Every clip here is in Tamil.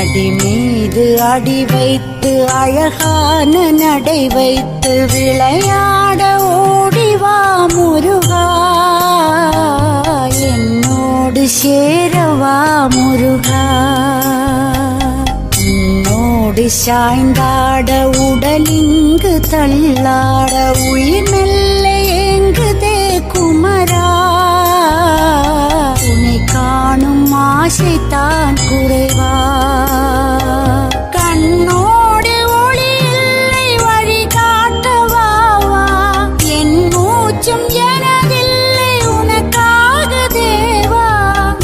அடி மீது அடி வைத்து அழகான நடை வைத்து விளையாட ஓடிவா முருகா, என்னோடு சேரவா முருகா. உன்னோடு சாய்ந்தாட உடலிங்கு தள்ளாட உயிர் மெல்ல ஏங்குதே குமரா, உன்னை காணும் ஆசைத்தான் குறைவா. கண்ணோடு ஒளி இல்லை வழி காட்டவா, என் மூச்சும் எனதில்லை உனக்காக தேவா.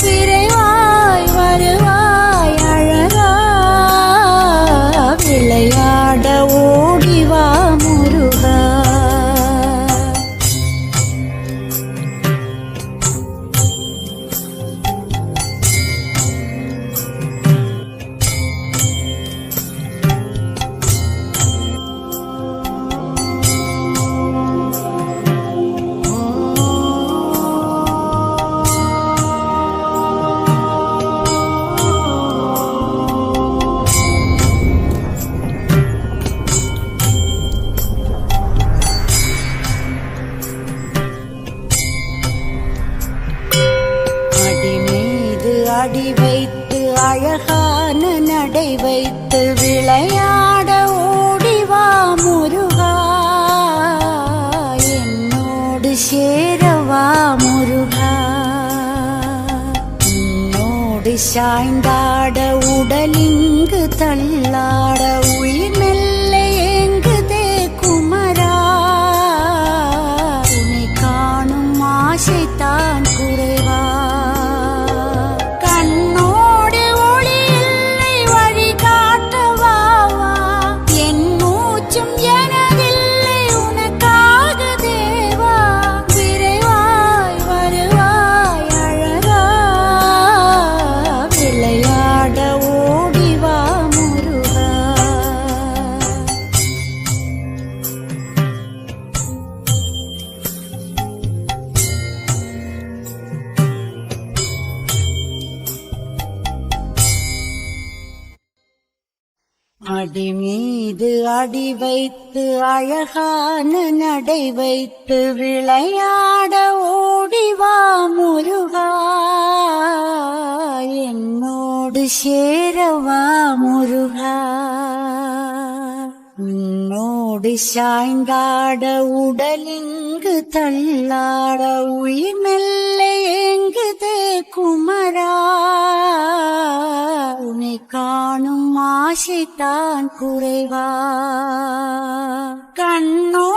விரைவாய் வருவாய் அழகா, விளையாட ஓடிவா முருகா. அடி வைத்து அழகான நடை வைத்து விளையாட ஓடிவா முருகா, என்னோடு சேரவா முருகா. உன்னோடு சாய்ந்தாட உடலிங்கு தள்ளாட உயிர் மெல்ல ஏங்குதே குமரா, உன்னை காணும் ஆசைத்தான் குறைவா. அடி மீது அடி வைத்து அழகான நடை வைத்து விளையாட ஓடிவா முருகா, என்னோடு சேரவா முருகா. உன்னோடு சாய்ந்தாட உடலிங்கு தள்ளாட உயிர் மெல்ல ஏங்குதே குமரா, உன்னை காணும் ஆசைத்தான் குறைவா. கண்ணோ